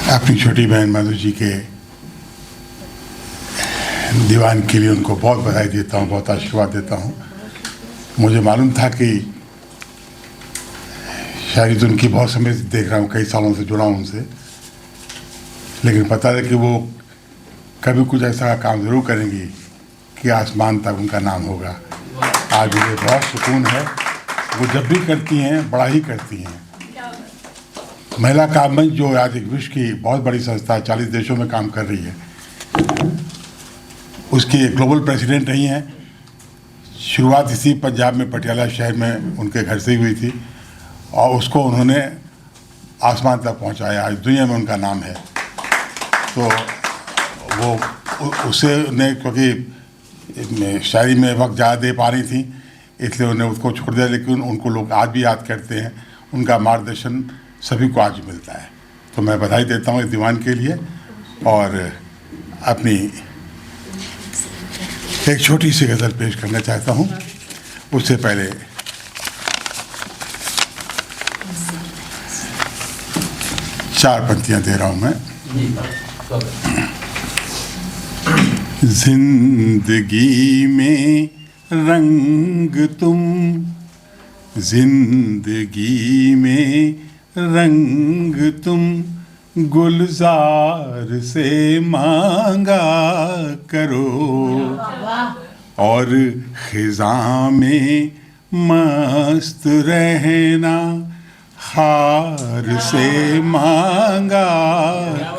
अपनी छोटी बहन मधु जी के दीवान के लिए उनको बहुत बधाई देता हूँ, बहुत आशीर्वाद देता हूँ। मुझे मालूम था कि शायद उनकी बहुत समय से देख रहा हूँ, कई सालों से जुड़ा हूँ उनसे, लेकिन पता है कि वो कभी कुछ ऐसा काम ज़रूर करेंगी कि आसमान तक उनका नाम होगा। आज मुझे बहुत सुकून है। वो जब भी करती हैं बड़ा ही करती हैं। महिला काम मंच जो आज एक विश्व की बहुत बड़ी संस्था है, 40 देशों में काम कर रही है, उसकी ग्लोबल प्रेसिडेंट रही हैं। शुरुआत इसी पंजाब में पटियाला शहर में उनके घर से ही हुई थी और उसको उन्होंने आसमान तक पहुंचाया। आज दुनिया में उनका नाम है। तो वो उससे उन्हें, क्योंकि शायरी में वक्त ज़्यादा दे पा रही थी इसलिए उन्हें उसको छोड़ दिया, लेकिन उनको लोग आज भी याद करते हैं। उनका मार्गदर्शन सभी को आज मिलता है। तो मैं बधाई देता हूँ इस दीवान के लिए और अपनी एक छोटी सी गज़ल पेश करना चाहता हूँ। उससे पहले चार पंक्तियाँ दे रहा हूँ मैं। जिंदगी में रंग तुम, जिंदगी में रंग तुम गुलजार से मांगा करो और खिज़ां में मस्त रहना हार से मांगा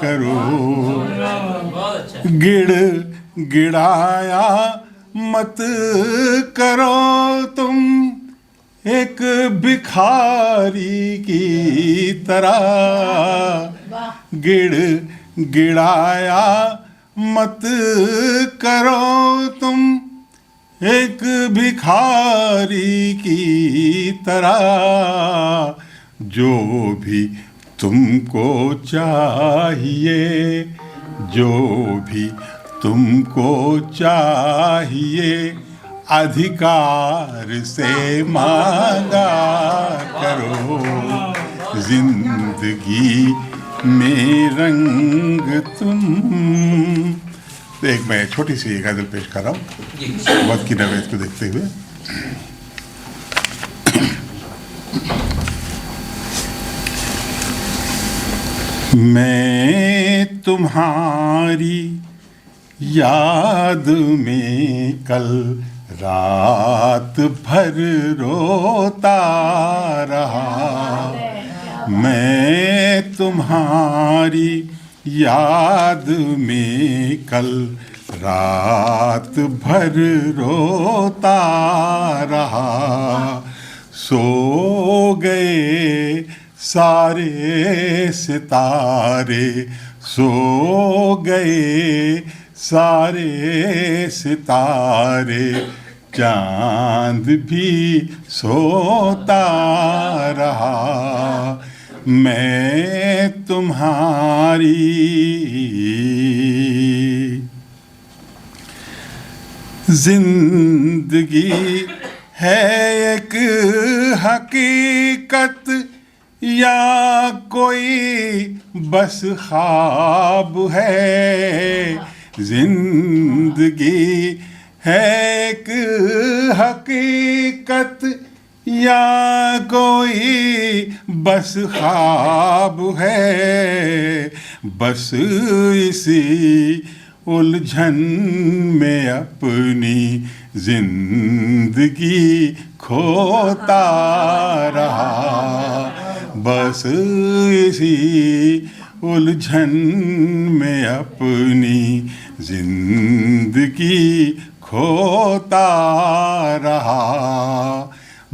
करो। गिड़ाया मत करो तुम एक भिखारी की तरह, गिड़ाया मत करो तुम एक भिखारी की तरह। जो भी तुमको चाहिए, जो भी तुमको चाहिए अधिकार से मांगा करो। जिंदगी में रंग तुम। एक मैं छोटी सी गज़ल पेश कर रहा हूँ वक्त की नवेद को देखते हुए। मैं तुम्हारी याद में कल रात भर रोता रहा। मैं तुम्हारी याद में कल रात भर रोता रहा। सो गए सारे सितारे, सो गए सारे सितारे, चांद भी सोता रहा। मैं तुम्हारी जिंदगी है एक हकीकत या कोई बस ख्वाब है। जिंदगी है एक हकीकत या कोई बस ख्वाब है। बस इसी उलझन में अपनी जिंदगी खोता रहा। बस इसी उलझन में अपनी जिंदगी खोता रहा।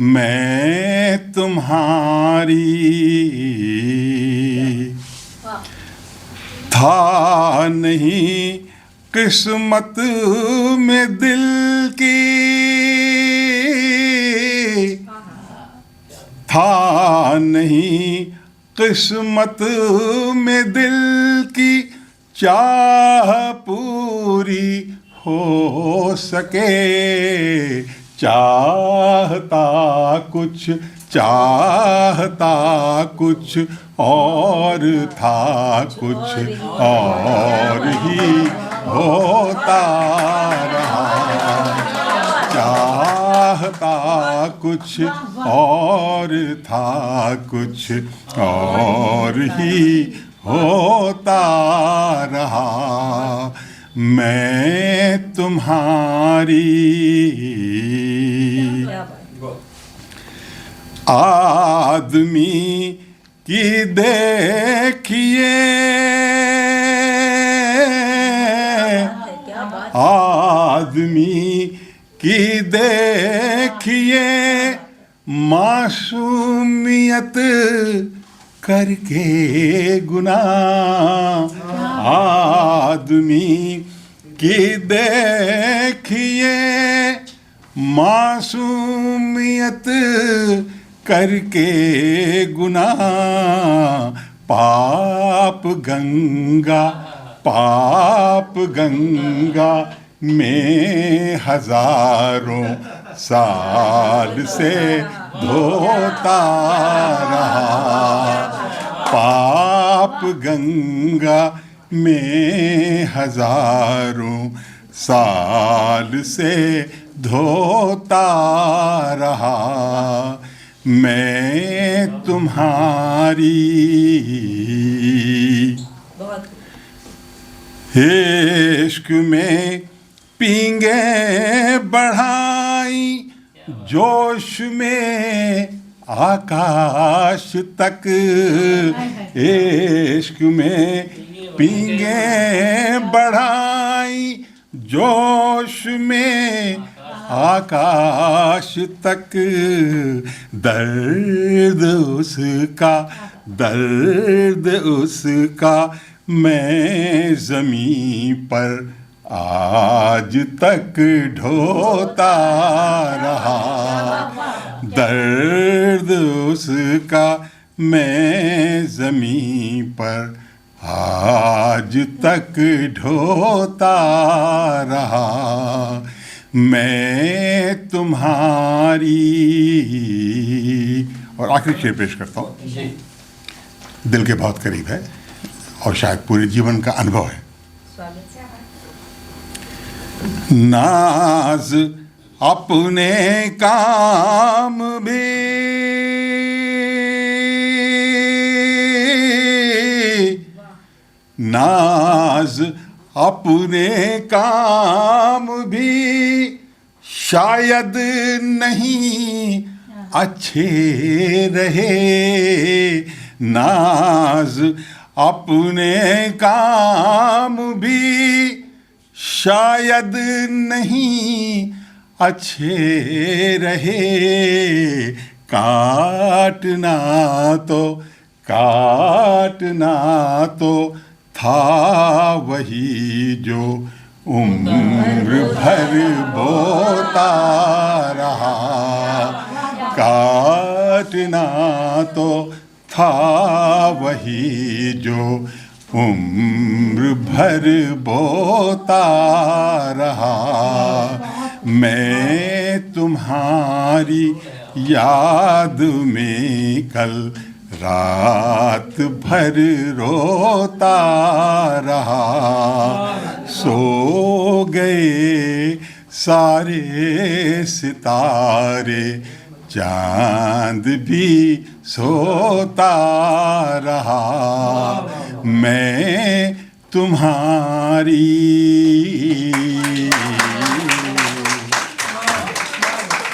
मैं तुम्हारी था नहीं किस्मत में दिल की, था नहीं किस्मत में दिल की चाह पूरी हो सके। चाहता कुछ और था कुछ और ही होता रहा, चाहता कुछ और था कुछ और ही होता रहा। मैं तुम्हारी आदमी की देखिए, आदमी की देखिए मासूमियत करके गुनाह, आदमी की देखिए मासूमियत करके गुनाह, पाप गंगा में हजारों साल से धोता रहा, पाप गंगा में हजारों साल से धोता रहा। मैं तुम्हारी इश्क में पींगे बढ़ाई, जोश में आकाश तक, इश्क में पींगे बढ़ाई, जोश में आकाश तक, दर्द उसका मैं ज़मीं पर आज तक ढोता रहा, दर्द उसका मैं ज़मीं पर आज तक ढोता रहा। मैं तुम्हारी, और आखिरी शेर पेश करता हूँ, दिल के बहुत करीब है और शायद पूरे जीवन का अनुभव है। नाज अपने काम भी नाज अपने काम भी शायद नहीं अच्छे रहे, नाज अपने काम भी शायद नहीं अच्छे रहे, काटना तो था वही जो उम्र भर बोता रहा, काटना तो था वही जो उम्र भर बोता रहा। मैं तुम्हारी याद में कल रात भर रोता रहा, सो गए सारे सितारे, चांद भी सोता रहा। मैं तुम्हारी